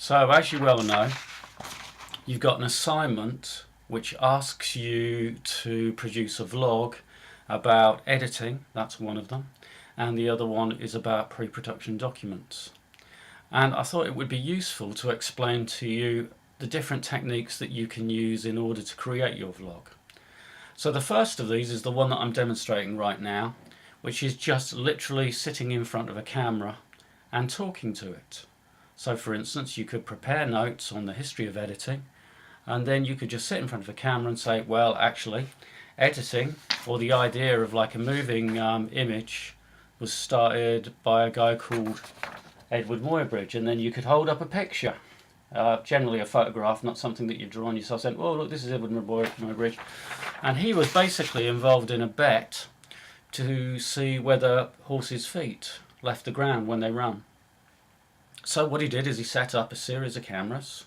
So as you well know, you've got an assignment which asks you to produce a vlog about editing. That's one of them, and the other one is about pre-production documents. And I thought it would be useful to explain to you the different techniques that you can use in order to create your vlog. So the first of these is the one that I'm demonstrating right now, which is just literally sitting in front of a camera and talking to it. So for instance, you could prepare notes on the history of editing, and then you could just sit in front of a camera and say, well, actually, editing, or the idea of like a moving image, was started by a guy called Edward Muybridge. And then you could hold up a picture, generally a photograph, not something that you draw on yourself, saying, oh look, this is Edward Muybridge. And he was basically involved in a bet to see whether horses' feet left the ground when they run. So what he did is he set up a series of cameras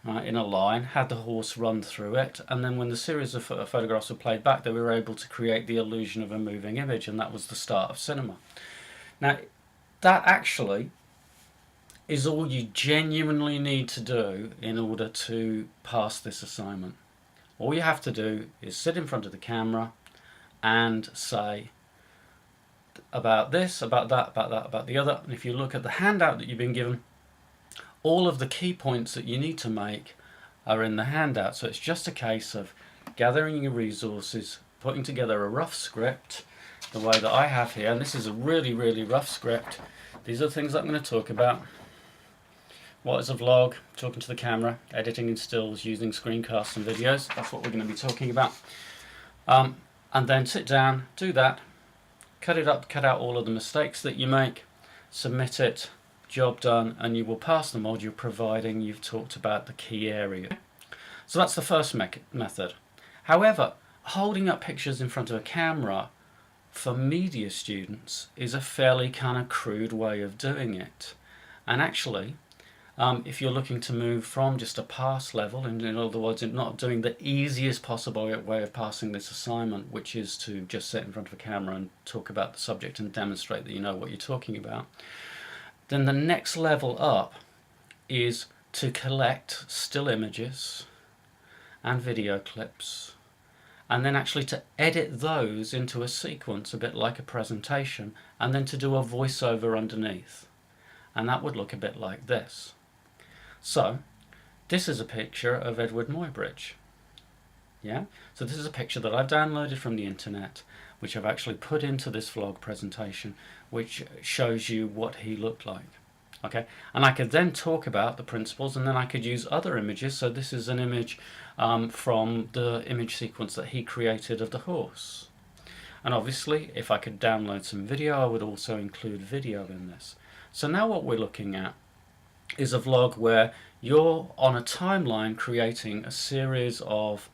in a line, had the horse run through it, and then when the series of photographs were played back, they were able to create the illusion of a moving image, and that was the start of cinema. Now, that actually is all you genuinely need to do in order to pass this assignment. All you have to do is sit in front of the camera and say about this, about that, about that, about the other. And if you look at the handout that you've been given, all of the key points that you need to make are in the handout. So it's just a case of gathering your resources, putting together a rough script, the way that I have here. And this is a really, really rough script. These are the things that I'm going to talk about. What is a vlog? Talking to the camera, editing in stills, using screencasts and videos. That's what we're going to be talking about. And then sit down, do that, cut it up, cut out all of the mistakes that you make, submit it, job done, and you will pass the module providing you've talked about the key area. So that's the first method. However, holding up pictures in front of a camera for media students is a fairly kind of crude way of doing it. And actually, if you're looking to move from just a pass level, and in other words, not doing the easiest possible way of passing this assignment, which is to just sit in front of a camera and talk about the subject and demonstrate that you know what you're talking about, then the next level up is to collect still images and video clips, and then actually to edit those into a sequence, a bit like a presentation, and then to do a voiceover underneath. And that would look a bit like this. So this is a picture of Edward Muybridge. Yeah? So this is a picture that I've downloaded from the internet, which I've actually put into this vlog presentation, which shows you what he looked like. Okay, and I could then talk about the principles, and then I could use other images. So this is an image from the image sequence that he created of the horse. And obviously, if I could download some video, I would also include video in this. So now what we're looking at is a vlog where you're on a timeline creating a series of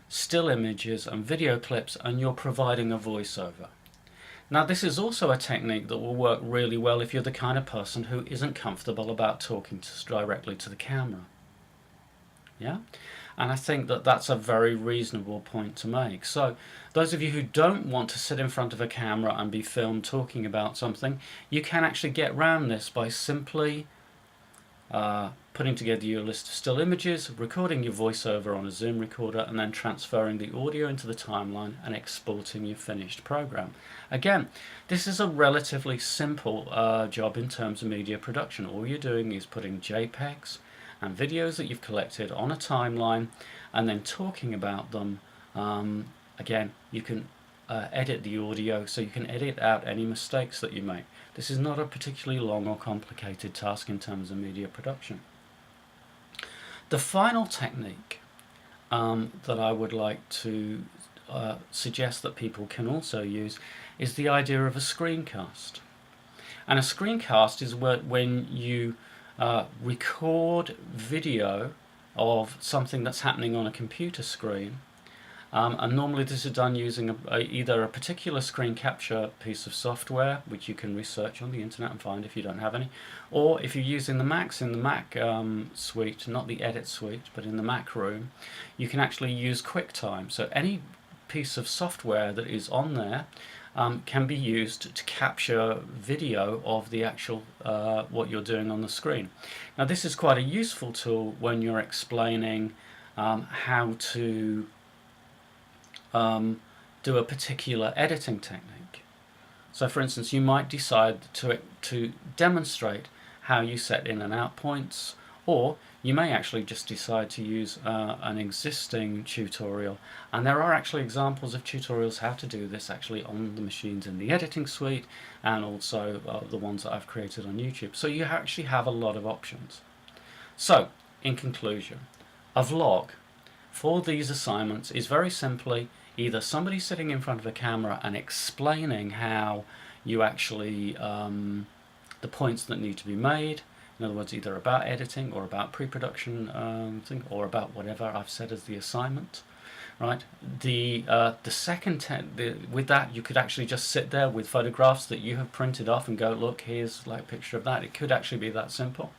still images and video clips, and you're providing a voiceover. Now this is also a technique that will work really well if you're the kind of person who isn't comfortable about talking directly to the camera. Yeah? And I think that that's a very reasonable point to make. So those of you who don't want to sit in front of a camera and be filmed talking about something, you can actually get around this by simply putting together your list of still images, recording your voiceover on a Zoom recorder, and then transferring the audio into the timeline and exporting your finished program. Again, this is a relatively simple job in terms of media production. All you're doing is putting JPEGs and videos that you've collected on a timeline and then talking about them. Again, you can edit the audio, so you can edit out any mistakes that you make. This is not a particularly long or complicated task in terms of media production. The final technique that I would like to suggest that people can also use is the idea of a screencast. And a screencast is when you record video of something that's happening on a computer screen, and normally this is done using either a particular screen capture piece of software, which you can research on the internet and find if you don't have any, or if you're using the Macs in the Mac suite, not the Edit suite, but in the Mac room, you can actually use QuickTime. So any piece of software that is on there can be used to capture video of the actual what you're doing on the screen. Now this is quite a useful tool when you're explaining how to do a particular editing technique. So for instance, you might decide to demonstrate how you set in and out points, or you may actually just decide to use an existing tutorial, and there are actually examples of tutorials how to do this actually on the machines in the editing suite, and also the ones that I've created on YouTube. So you actually have a lot of options. So in conclusion, a vlog for these assignments is very simply either somebody sitting in front of a camera and explaining how you actually the points that need to be made. In other words, either about editing or about pre-production thing, or about whatever I've said as the assignment, right? The second with that, you could actually just sit there with photographs that you have printed off and go, look, here's like a picture of that. It could actually be that simple.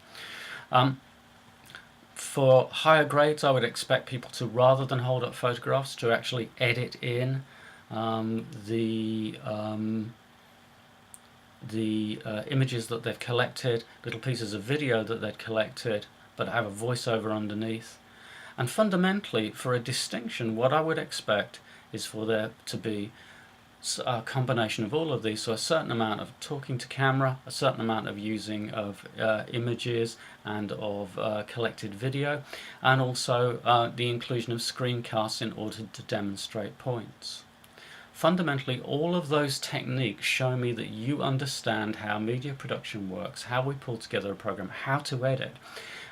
For higher grades, I would expect people to, rather than hold up photographs, to actually edit in the images that they've collected, little pieces of video that they've collected, but have a voiceover underneath. And fundamentally, for a distinction, what I would expect is for there to be a combination of all of these, so a certain amount of talking to camera, a certain amount of using of images and of collected video, and also the inclusion of screencasts in order to demonstrate points. Fundamentally, all of those techniques show me that you understand how media production works, how we pull together a program, how to edit,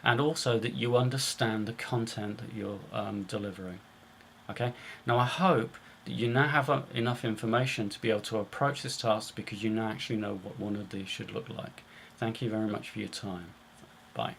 and also that you understand the content that you're delivering. Okay. Now I hope that you now have enough information to be able to approach this task, because you now actually know what one of these should look like. Thank you very much for your time. Bye.